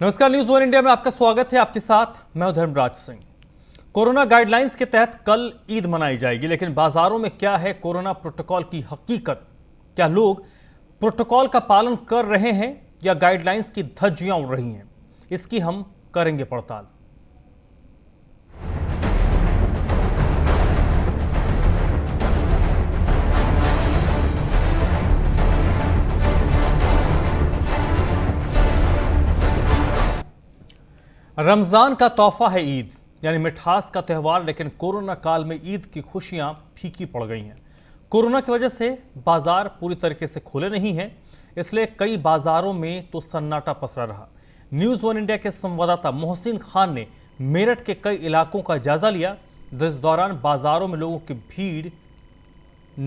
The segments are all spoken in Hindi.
नमस्कार, न्यूज वन इंडिया में आपका स्वागत है। आपके साथ मैं धर्मराज सिंह। कोरोना गाइडलाइंस के तहत कल ईद मनाई जाएगी, लेकिन बाजारों में क्या है कोरोना प्रोटोकॉल की हकीकत? क्या लोग प्रोटोकॉल का पालन कर रहे हैं या गाइडलाइंस की धज्जियां उड़ रही हैं? इसकी हम करेंगे पड़ताल। रमजान का तोहफा है ईद, यानी मिठास का त्यौहार, लेकिन कोरोना काल में ईद की खुशियां फीकी पड़ गई हैं। कोरोना की वजह से बाजार पूरी तरीके से खुले नहीं हैं, इसलिए कई बाजारों में तो सन्नाटा पसरा रहा। न्यूज वन इंडिया के संवाददाता मोहसिन खान ने मेरठ के कई इलाकों का जायजा लिया, जिस दौरान बाजारों में लोगों की भीड़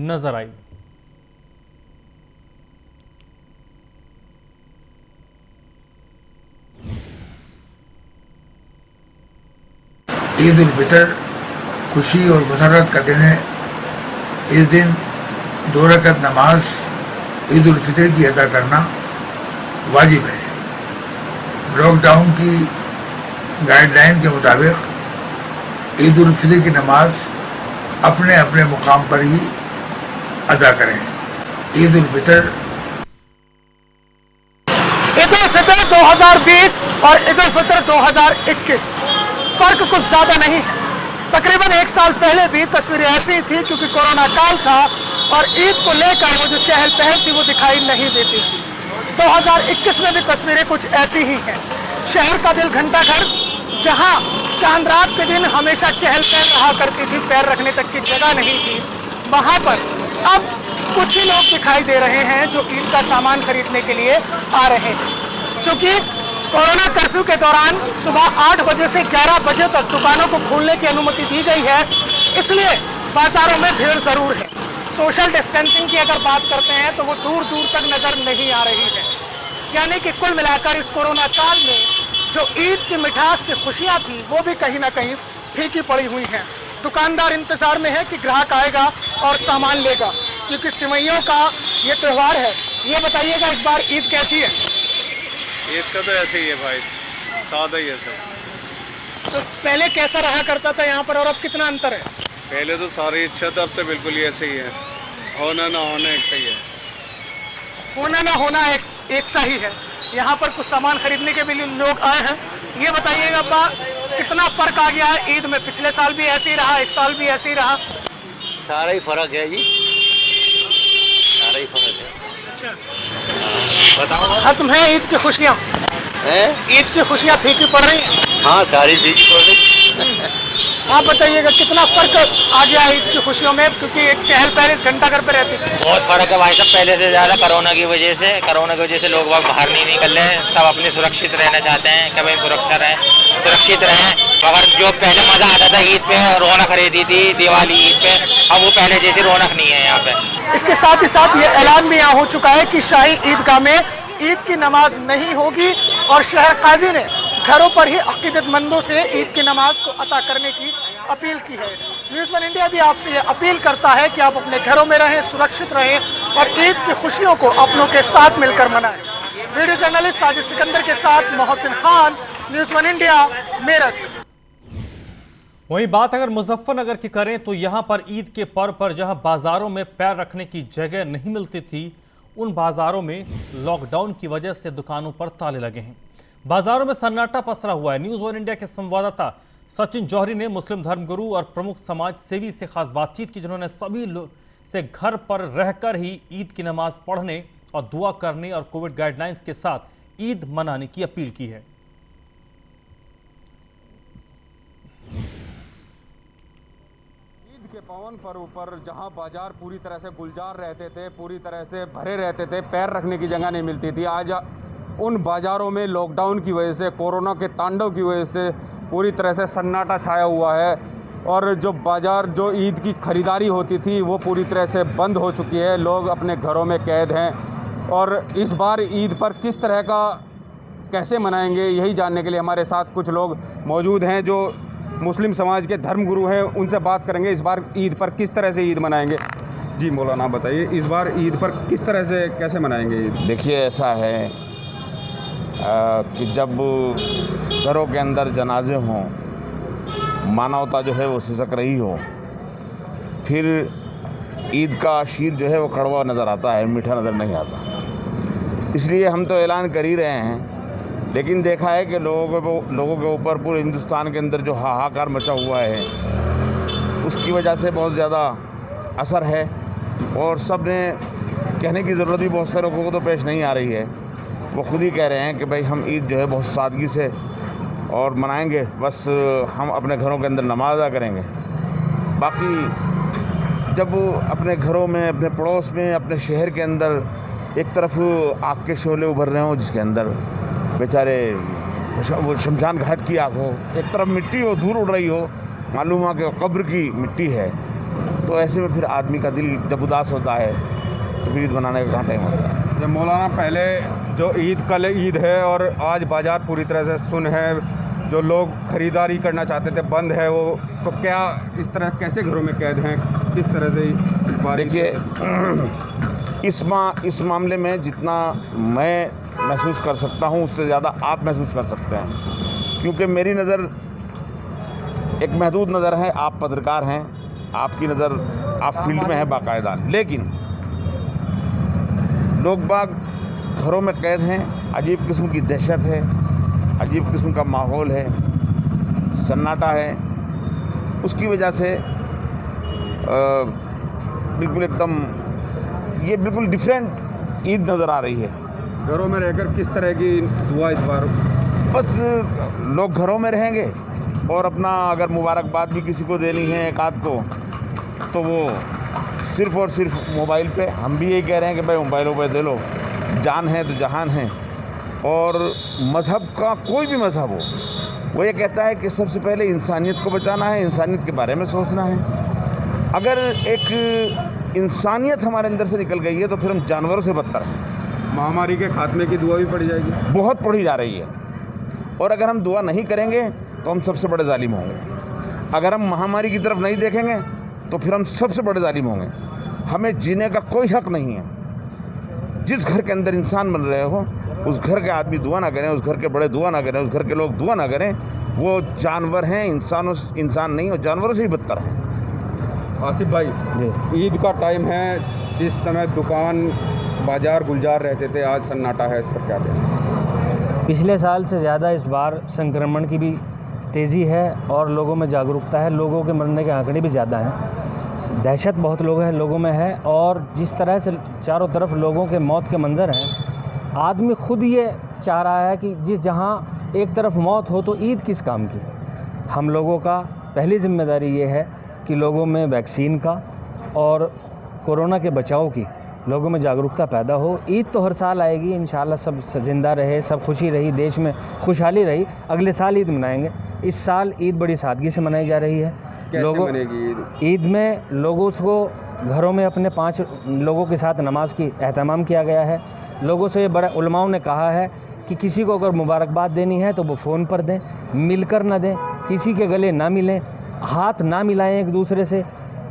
नजर आई। ईद उल फितर खुशी और मसरत का दिन है। इस दिन 2 रकअत नमाज ईद उल फितर की अदा करना वाजिब है। लॉकडाउन की गाइडलाइन के मुताबिक ईद उल फितर की नमाज अपने अपने मुकाम पर ही अदा करें। ईद उल फितर 2020 और ईद उल फितर 2021 फर्क कुछ ज्यादा नहीं है। तकरीबन 1 साल पहले भी तस्वीरें ऐसी ही थी, क्योंकि कोरोना काल था और ईद को लेकर वो जो चहल पहल थी वो दिखाई नहीं देती थी। 2021 में भी तस्वीरें कुछ ऐसी ही हैं। शहर का दिल घंटाघर, जहां चांद रात के दिन हमेशा चहल पहल रहा करती थी, पैर रखने तक की जगह नहीं थी, वहां पर अब कुछ ही लोग दिखाई दे रहे हैं जो ईद का सामान खरीदने के लिए आ रहे हैं। चूंकि कोरोना कर्फ्यू के दौरान सुबह 8 बजे से 11 बजे तक दुकानों को खोलने की अनुमति दी गई है, इसलिए बाजारों में भीड़ जरूर है। सोशल डिस्टेंसिंग की अगर बात करते हैं तो वो दूर दूर तक नजर नहीं आ रही है। यानी कि कुल मिलाकर इस कोरोना काल में जो ईद की मिठास की खुशियां थी वो भी कहीं ना कहीं फीकी पड़ी हुई हैं। दुकानदार इंतजार में है कि ग्राहक आएगा और सामान लेगा, क्योंकि सिवैयों का ये त्यौहार है। ये बताइएगा, इस बार ईद कैसी है? ईद का तो ऐसे ही है भाई, सादा ही है सब। तो पहले कैसा रहा करता था यहाँ पर और अब कितना अंतर है? पहले तो सारी इच्छा था, अब तो बिल्कुल ही ऐसे ही है। होना ना होना एक सही है। होना ना होना एक सा ही है। यहाँ पर कुछ सामान खरीदने के भी लोग आए हैं। ये बताइएगा अब्बा, कितना फर्क आ गया है ईद में? पिछले साल भी ऐसे ही रहा, इस साल भी ऐसे ही रहा? सारा ही फर्क है जी, सारा ही फर्क है। बताओ, खत्म है ईद की खुशियाँ? ईद की खुशियाँ फीकी पड़ रही हैं? हाँ, सारी फीकी पड़ रही। आप बताइएगा कितना फर्क आ गया है ईद की खुशियों में, क्योंकि एक चहल पहल इस घंटाघर पे रहती थी। बहुत फर्क है भाई साहब, पहले से ज़्यादा कोरोना की वजह से लोग बाहर नहीं निकल रहे हैं। सब अपने सुरक्षित रहना चाहते हैं, कभी सुरक्षित रहें। मगर जो पहले मज़ा आता था ईद पे, रौनक रहती थी दिवाली ईद पे, अब वो पहले जैसी रौनक नहीं है यहाँ पे। इसके साथ ही साथ ये ऐलान भी यहाँ हो चुका है कि शाही ईदगाह में ईद की नमाज नहीं होगी और शहर काजी ने घरों पर ही अकीदतमंदों से ईद की नमाज को अता करने की अपील की है। न्यूज़ वन इंडिया भी आपसे ये अपील करता है कि आप अपने घरों में रहें, सुरक्षित रहें और ईद की खुशियों को अपनों के साथ मिलकर मनाएं। वीडियो जर्नलिस्ट साजिद सिकंदर के साथ Mohsin Khan, news one India, Meerut. वहीं बात अगर मुजफ्फरनगर की करें तो यहां पर ईद के पर्व पर जहां बाजारों में पैर रखने की जगह नहीं मिलती थी, उन बाजारों में लॉकडाउन की वजह से दुकानों पर ताले लगे हैं। बाजारों में सन्नाटा पसरा हुआ है। न्यूज वन इंडिया के संवाददाता सचिन जौहरी ने मुस्लिम धर्मगुरु और प्रमुख समाज सेवी से खास बातचीत की, जिन्होंने सभी लोग से घर पर रहकर ही ईद की नमाज पढ़ने और दुआ करने और कोविड गाइडलाइंस के साथ ईद मनाने की अपील की है। के पवन पर्व पर जहां बाजार पूरी तरह से गुलजार रहते थे, पूरी तरह से भरे रहते थे, पैर रखने की जगह नहीं मिलती थी, आज उन बाज़ारों में लॉकडाउन की वजह से, कोरोना के तांडव की वजह से पूरी तरह से सन्नाटा छाया हुआ है। और जो बाज़ार, जो ईद की खरीदारी होती थी वो पूरी तरह से बंद हो चुकी है। लोग अपने घरों में कैद हैं और इस बार ईद पर किस तरह का कैसे मनाएंगे, यही जानने के लिए हमारे साथ कुछ लोग मौजूद हैं जो मुस्लिम समाज के धर्मगुरु हैं। उनसे बात करेंगे इस बार ईद पर किस तरह से ईद मनाएंगे। जी मौलाना बताइए, इस बार ईद पर किस तरह से कैसे मनाएंगे ईद? देखिए, ऐसा है कि जब घरों के अंदर जनाजे हों, मानवता जो है वो सिसक रही हो, फिर ईद का शीर जो है वो कड़वा नज़र आता है, मीठा नज़र नहीं आता। इसलिए हम तो ऐलान कर ही रहे हैं, लेकिन देखा है कि लोगों के ऊपर पूरे हिंदुस्तान के अंदर जो हाहाकार मचा हुआ है उसकी वजह से बहुत ज़्यादा असर है, और सब ने कहने की ज़रूरत भी बहुत सारे लोगों को तो पेश नहीं आ रही है। वो खुद ही कह रहे हैं कि भाई हम ईद जो है बहुत सादगी से और मनाएंगे, बस हम अपने घरों के अंदर नमाज अदा करेंगे। बाकी जब अपने घरों में, अपने पड़ोस में, अपने शहर के अंदर एक तरफ आग के शोले उभर रहे हों जिसके अंदर बेचारे वो शमशान घाट की आग हो, एक तरफ मिट्टी हो, धूल उड़ रही हो, मालूम है कि कब्र की मिट्टी है, तो ऐसे में फिर आदमी का दिल जब उदास होता है तो फिर ईद मनाने का कहाँ टाइम होता है। जब मौलाना पहले जो ईद, कल ईद है और आज बाज़ार पूरी तरह से सुन है, जो लोग ख़रीदारी करना चाहते थे बंद है वो, तो क्या इस तरह कैसे घरों में कैद हैं, किस तरह से? देखिए, इस मामले में जितना मैं महसूस कर सकता हूँ उससे ज़्यादा आप महसूस कर सकते हैं, क्योंकि मेरी नज़र एक महदूद नज़र है। आप पत्रकार हैं, आपकी नज़र, आप फील्ड में हैं बाकायदा, लेकिन लोग बाग घरों में कैद हैं। अजीब किस्म की दहशत है, अजीब किस्म का माहौल है, सन्नाटा है। उसकी वजह से बिल्कुल एकदम ये बिल्कुल डिफरेंट ईद नज़र आ रही है। घरों में रहकर किस तरह की दुआ इस बार? बस लोग घरों में रहेंगे और अपना अगर मुबारकबाद भी किसी को देनी है एक आध को, तो वो सिर्फ़ और सिर्फ मोबाइल पे। हम भी यही कह रहे हैं कि भाई मोबाइलों पे दे लो, जान है तो जहान है। और मज़हब का कोई भी मज़हब हो, वो ये कहता है कि सबसे पहले इंसानियत को बचाना है, इंसानियत के बारे में सोचना है। अगर एक इंसानियत हमारे अंदर से निकल गई है तो फिर हम जानवरों से बदतर हैं। महामारी के खात्मे की दुआ भी पड़ी जाएगी, बहुत पढ़ी जा रही है। और अगर हम दुआ नहीं करेंगे तो हम सबसे बड़े जालिम होंगे। अगर हम महामारी की तरफ नहीं देखेंगे तो फिर हम सबसे बड़े जालिम होंगे। हमें जीने का कोई हक नहीं है। जिस घर के अंदर इंसान बन रहे हो, उस घर के आदमी दुआ ना करें, उस घर के बड़े दुआ ना करें, उस घर के लोग दुआ ना करें, वो जानवर हैं, इंसान नहीं, और जानवरों से ही बदतर हैं। आसिफ भाई जी, ईद का टाइम है, जिस समय दुकान बाजार गुलजार रहते थे, आज सन्नाटा है, इस पर क्या कहें? पिछले साल से ज़्यादा इस बार संक्रमण की भी तेज़ी है और लोगों में जागरूकता है। लोगों के मरने के आंकड़े भी ज़्यादा हैं, दहशत बहुत लोगों में है। और जिस तरह से चारों तरफ लोगों के मौत के मंजर हैं, आदमी खुद ये चाह रहा है कि जहाँ एक तरफ मौत हो तो ईद किस काम की। हम लोगों का पहली जिम्मेदारी ये है कि लोगों में वैक्सीन का और कोरोना के बचाव की लोगों में जागरूकता पैदा हो। ईद तो हर साल आएगी, इंशाल्लाह सब जिंदा रहे, सब खुशी रही, देश में खुशहाली रही, अगले साल ईद मनाएंगे। इस साल ईद बड़ी सादगी से मनाई जा रही है। कैसे मनेगी ईद में लोगों को घरों में अपने 5 लोगों के साथ नमाज की एहतमाम किया गया है। लोगों से बड़ा उलमाओं ने कहा है कि किसी को अगर मुबारकबाद देनी है तो वो फ़ोन पर दें, मिलकर ना दें, किसी के गले ना मिलें, हाथ ना मिलाएं एक दूसरे से,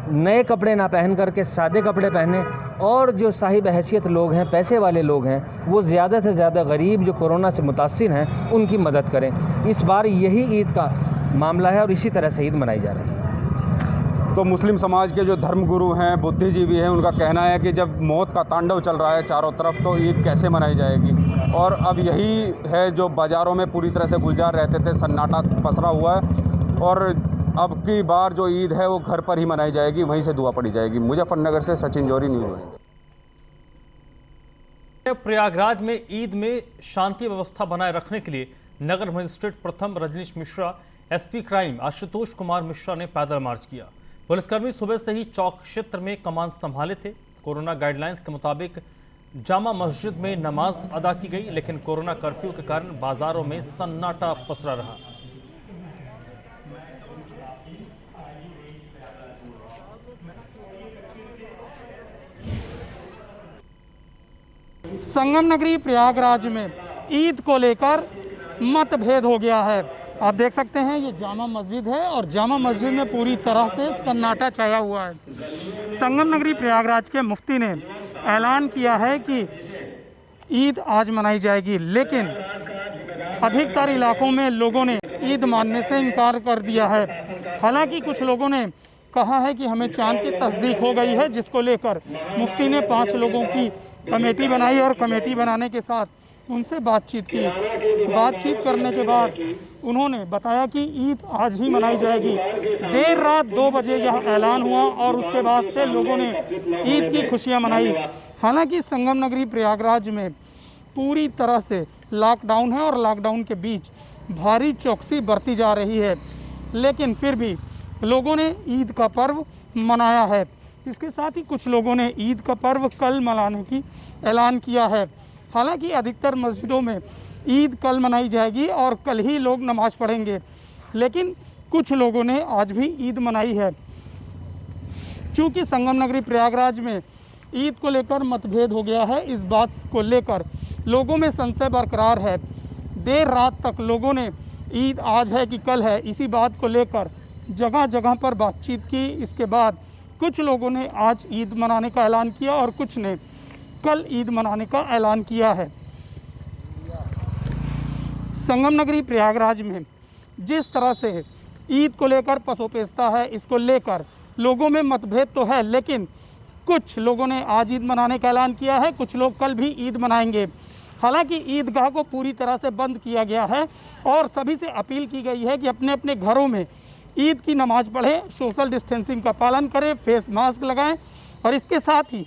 नए कपड़े ना पहन करके सादे कपड़े पहने। और जो साहिब हैसियत लोग हैं, पैसे वाले लोग हैं, वो ज़्यादा से ज़्यादा गरीब जो कोरोना से मुतासिर हैं उनकी मदद करें। इस बार यही ईद का मामला है और इसी तरह से ईद मनाई जा रही है। तो मुस्लिम समाज के जो धर्मगुरु हैं, बुद्धिजीवी हैं, उनका कहना है कि जब मौत का तांडव चल रहा है चारों तरफ, तो ईद कैसे मनाई जाएगी। और अब यही है जो बाज़ारों में पूरी तरह से गुलजार रहते थे, सन्नाटा पसरा हुआ है। और अब की बार जो ईद है वो घर पर ही मनाई जाएगी, वहीं से दुआ पड़ी जाएगी। मुजफ्फरनगर से सचिन जोरी, न्यूज़ 18। प्रयागराज में ईद में शांति व्यवस्था बनाए रखने के लिए नगर मजिस्ट्रेट प्रथम रजनीश मिश्रा, एसपी क्राइम आशुतोष कुमार मिश्रा ने पैदल मार्च किया। पुलिसकर्मी सुबह से ही चौक क्षेत्र में कमान संभाले थे। कोरोना गाइडलाइंस के मुताबिक जामा मस्जिद में नमाज अदा की गई, लेकिन कोरोना कर्फ्यू के कारण बाजारों में सन्नाटा पसरा रहा। संगम नगरी प्रयागराज में ईद को लेकर मतभेद हो गया है। आप देख सकते हैं ये जामा मस्जिद है और जामा मस्जिद में पूरी तरह से सन्नाटा छाया हुआ है। संगम नगरी प्रयागराज के मुफ्ती ने ऐलान किया है कि ईद आज मनाई जाएगी, लेकिन अधिकतर इलाकों में लोगों ने ईद मानने से इनकार कर दिया है। हालांकि कुछ लोगों ने कहा है कि हमें चांद की तस्दीक हो गई है, जिसको लेकर मुफ्ती ने 5 लोगों की कमेटी बनाई और कमेटी बनाने के साथ उनसे बातचीत की। बातचीत करने के बाद उन्होंने बताया कि ईद आज ही मनाई जाएगी। देर रात 2 बजे यह ऐलान हुआ और उसके बाद से लोगों ने ईद की खुशियां मनाई। हालांकि संगम नगरी प्रयागराज में पूरी तरह से लॉकडाउन है और लॉकडाउन के बीच भारी चौकसी बरती जा रही है, लेकिन फिर भी लोगों ने ईद का पर्व मनाया है। इसके साथ ही कुछ लोगों ने ईद का पर्व कल मनाने की ऐलान किया है। हालांकि अधिकतर मस्जिदों में ईद कल मनाई जाएगी और कल ही लोग नमाज पढ़ेंगे, लेकिन कुछ लोगों ने आज भी ईद मनाई है। चूँकि संगम नगरी प्रयागराज में ईद को लेकर मतभेद हो गया है, इस बात को लेकर लोगों में संशय बरकरार है। देर रात तक लोगों ने ईद आज है कि कल है, इसी बात को लेकर जगह जगह पर बातचीत की। इसके बाद कुछ लोगों ने आज ईद मनाने का ऐलान किया और कुछ ने कल ईद मनाने का ऐलान किया है। संगम नगरी प्रयागराज में जिस तरह से ईद को लेकर पसोपेशता है, इसको लेकर लोगों में मतभेद तो है, लेकिन कुछ लोगों ने आज ईद मनाने का ऐलान किया है, कुछ लोग कल भी ईद मनाएंगे। हालांकि ईदगाह को पूरी तरह से बंद किया गया है और सभी से अपील की गई है कि अपने अपने घरों में ईद की नमाज पढ़ें, सोशल डिस्टेंसिंग का पालन करें, फेस मास्क लगाएं और इसके साथ ही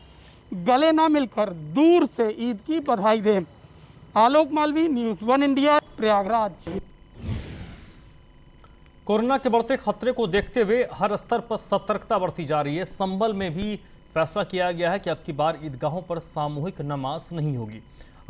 गले ना मिलकर दूर से ईद की बधाई दें। Alok Malvi, news 1 India, Prayagraj. Corona के बढ़ते खतरे को देखते हुए हर स्तर पर सतर्कता बरती जा रही है। संभल में भी फैसला किया गया है कि अब की बार ईदगाहों पर सामूहिक नमाज नहीं होगी।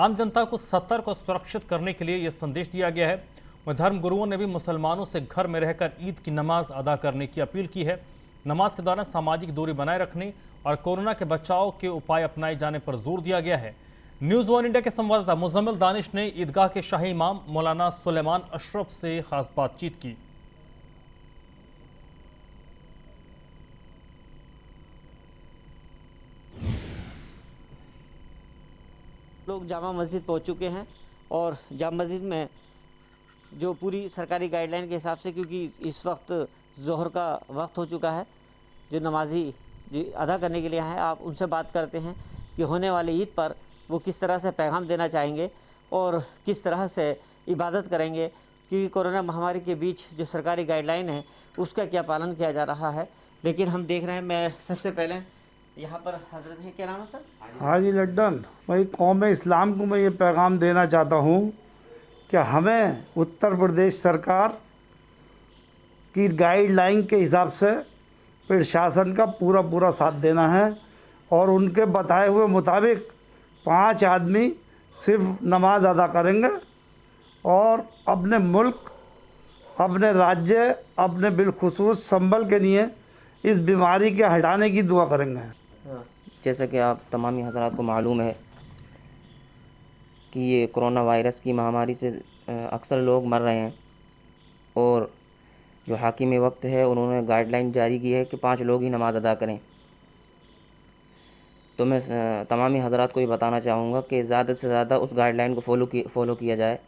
आम जनता को सतर्क और सुरक्षित करने के लिए यह संदेश दिया गया है। वह धर्म गुरुओं ने भी मुसलमानों से घर में रहकर ईद की नमाज अदा करने की अपील की है। नमाज के दौरान सामाजिक दूरी बनाए रखने और कोरोना के बचाव के उपाय अपनाए जाने पर जोर दिया गया है। न्यूज़ 1 इंडिया के संवाददाता मुजम्मिल दानिश ने ईदगाह के शाही इमाम मौलाना सुलेमान अशरफ से खास बातचीत की। लोग जामा मस्जिद पहुंच चुके हैं और जामा मस्जिद में जो पूरी सरकारी गाइडलाइन के हिसाब से, क्योंकि इस वक्त ज़ोहर का वक्त हो चुका है, जो नमाजी जो अदा करने के लिए हैं, आप उनसे बात करते हैं कि होने वाली ईद पर वो किस तरह से पैगाम देना चाहेंगे और किस तरह से इबादत करेंगे, क्योंकि कोरोना महामारी के बीच जो सरकारी गाइडलाइन है उसका क्या पालन किया जा रहा है। लेकिन हम देख रहे हैं, मैं सबसे पहले यहाँ पर हजरत हैं, क्या नाम है सर? हाजी लड्डन, भाई कौम इस्लाम को मैं ये पैगाम देना चाहता हूँ कि हमें उत्तर प्रदेश सरकार की गाइडलाइन के हिसाब से प्रशासन का पूरा साथ देना है और उनके बताए हुए मुताबिक 5 आदमी सिर्फ नमाज अदा करेंगे और अपने मुल्क, अपने राज्य, अपने बिलखुसूस संभल के लिए इस बीमारी के हटाने की दुआ करेंगे। जैसा कि आप तमामी हज़रात को मालूम है कि ये कोरोना वायरस की महामारी से अक्सर लोग मर रहे हैं और जो हाकिम वक्त है उन्होंने गाइडलाइन जारी की है कि 5 लोग ही नमाज़ अदा करें। तो मैं तमामी हज़रात को ये बताना चाहूँगा कि ज़्यादा से ज़्यादा उस गाइडलाइन को फॉलो किया जाए,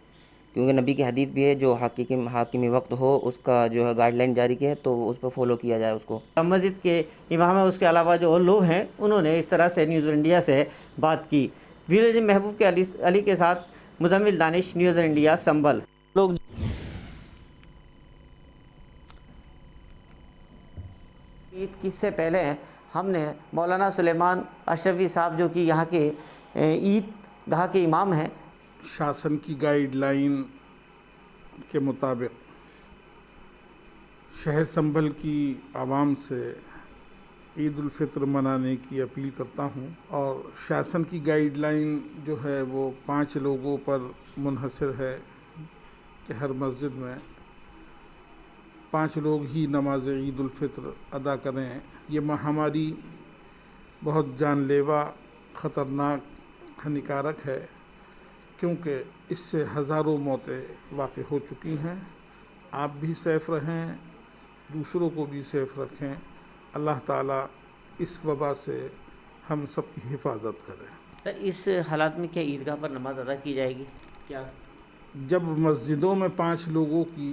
क्योंकि नबी की हदीस भी है, जो हाकिम वक्त हो उसका जो है गाइडलाइन जारी की है तो उस पर फॉलो किया जाए उसको। मस्जिद के इमाम है, उसके अलावा जो और लोग हैं उन्होंने इस तरह से न्यूज़ इंडिया से बात की। वीर महबूब के अली के साथ मुजम्मिल दानिश, न्यूज़ इंडिया, संभल। लोग ईद किससे पहले हमने मौलाना सुलेमान अशरफी साहब, जो कि यहाँ के ईदगाह के इमाम हैं, शासन की गाइडलाइन के मुताबिक शहर संभल की आवाम से ईद उल फित्र मनाने की अपील करता हूं और शासन की गाइडलाइन जो है वो 5 लोगों पर मुनहसर है कि हर मस्जिद में 5 लोग ही नमाज ईद उल फित्र अदा करें। ये महामारी बहुत जानलेवा, ख़तरनाक, हानिकारक है, क्योंकि इससे हज़ारों मौतें वाक़ई हो चुकी हैं। आप भी सेफ़ रहें, दूसरों को भी सेफ़ रखें। अल्लाह ताला इस वबा से हम सब की हिफाजत करें। सर, इस हालात में क्या ईदगाह पर नमाज अदा की जाएगी? क्या जब मस्जिदों में 5 लोगों की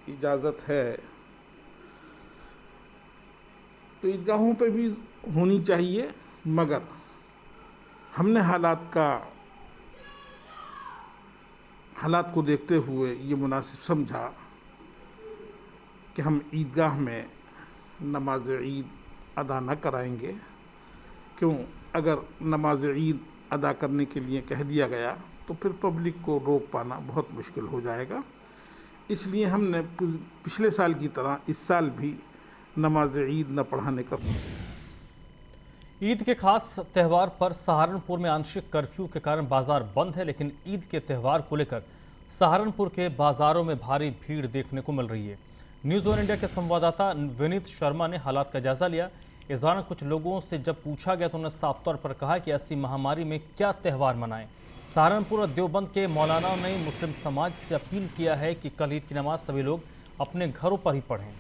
इजाज़त है तो ईदगाहों पे भी होनी चाहिए, मगर हमने हालात को देखते हुए ये मुनासिब समझा कि हम ईदगाह में नमाज ईद अदा न कराएंगे। क्यों? अगर नमाज ईद अदा करने के लिए कह दिया गया तो फिर पब्लिक को रोक पाना बहुत मुश्किल हो जाएगा। इसलिए हमने पिछले साल की तरह इस साल भी नमाज ईद न पढ़ाने का। ईद के खास त्यौहार पर सहारनपुर में आंशिक कर्फ्यू के कारण बाजार बंद है, लेकिन ईद के त्यौहार को लेकर सहारनपुर के बाजारों में भारी भीड़ देखने को मिल रही है। न्यूज़ वन इंडिया के संवाददाता विनीत शर्मा ने हालात का जायजा लिया। इस दौरान कुछ लोगों से जब पूछा गया तो उन्होंने साफ तौर पर कहा कि ऐसी महामारी में क्या त्यौहार मनाएं। सहारनपुर और देवबंद के मौलाना ने मुस्लिम समाज से अपील किया है कि कल ईद की नमाज सभी लोग अपने घरों पर ही पढ़ें।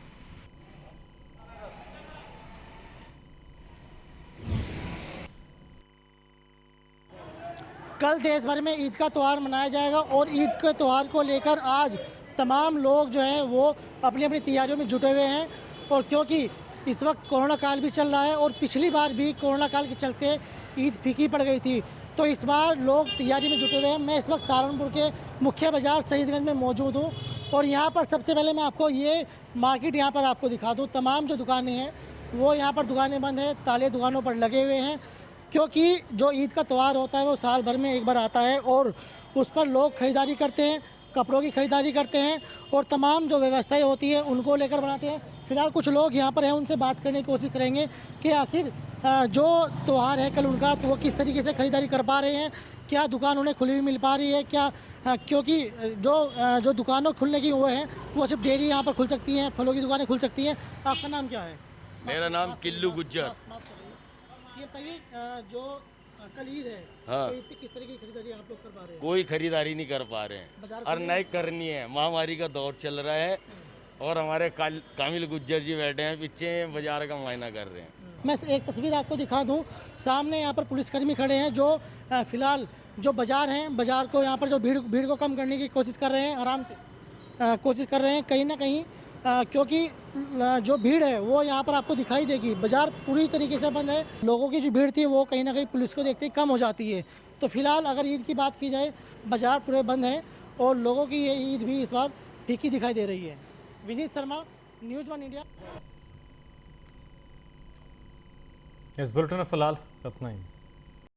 कल देश भर में ईद का त्यौहार मनाया जाएगा और ईद के त्यौहार को लेकर आज तमाम लोग जो हैं वो अपनी अपनी तैयारियों में जुटे हुए हैं। और क्योंकि इस वक्त कोरोना काल भी चल रहा है और पिछली बार भी कोरोना काल के चलते ईद फीकी पड़ गई थी, तो इस बार लोग तैयारी में जुटे हुए हैं। मैं इस वक्त सहारनपुर के मुख्य बाज़ार शहीदगंज में मौजूद हूँ और यहाँ पर सबसे पहले मैं आपको ये मार्केट यहाँ पर आपको दिखा दूँ। तमाम जो दुकानें हैं वो यहाँ पर दुकानें बंद हैं, ताले दुकानों पर लगे हुए हैं, क्योंकि जो ईद का त्यौहार होता है वो साल भर में एक बार आता है और उस पर लोग ख़रीदारी करते हैं, कपड़ों की ख़रीदारी करते हैं और तमाम जो व्यवस्थाएं होती है उनको लेकर बनाते हैं। फ़िलहाल कुछ लोग यहाँ पर हैं, उनसे बात करने की कोशिश करेंगे कि आखिर जो त्यौहार है कल उनका, तो वो किस तरीके से ख़रीदारी कर पा रहे हैं, क्या दुकान उन्हें खुली हुई मिल पा रही है, क्या क्योंकि जो दुकानों खुलने की वो है वो सिर्फ डेयरी यहाँ पर खुल सकती हैं, फलों की दुकानें खुल सकती हैं। आपका नाम क्या है? मेरा नाम किल्लू गुज्जर। ये बताइए, जो कल ईद है, हाँ, तो ईद पे किस तरह की खरीदारी आप लोग कर पा रहे हैं? कोई खरीदारी नहीं कर पा रहे हैं और नहीं करनी है। महामारी का दौर चल रहा है और हमारे कामिल गुज्जर जी बैठे हैं पीछे, बाजार का मुआयना कर रहे हैं। मैं एक तस्वीर आपको दिखा दूं। सामने यहाँ पर पुलिसकर्मी खड़े हैं जो फिलहाल जो बाज़ार हैं, बाज़ार को यहाँ पर जो भीड़ को कम करने की कोशिश कर रहे हैं, आराम से कोशिश कर रहे हैं कहीं ना कहीं, क्योंकि जो भीड़ है वो यहाँ पर आपको दिखाई देगी। बाज़ार पूरी तरीके से बंद है, लोगों की जो भीड़ थी वो कहीं ना कहीं पुलिस को देखते ही कम हो जाती है। तो फिलहाल अगर ईद की बात की जाए, बाज़ार पूरे बंद हैं और लोगों की ये ईद भी इस बार फीकी दिखाई दे रही है। Vineet Sharma, news one India. इस बुलेटिन में फिलहाल इतना ही।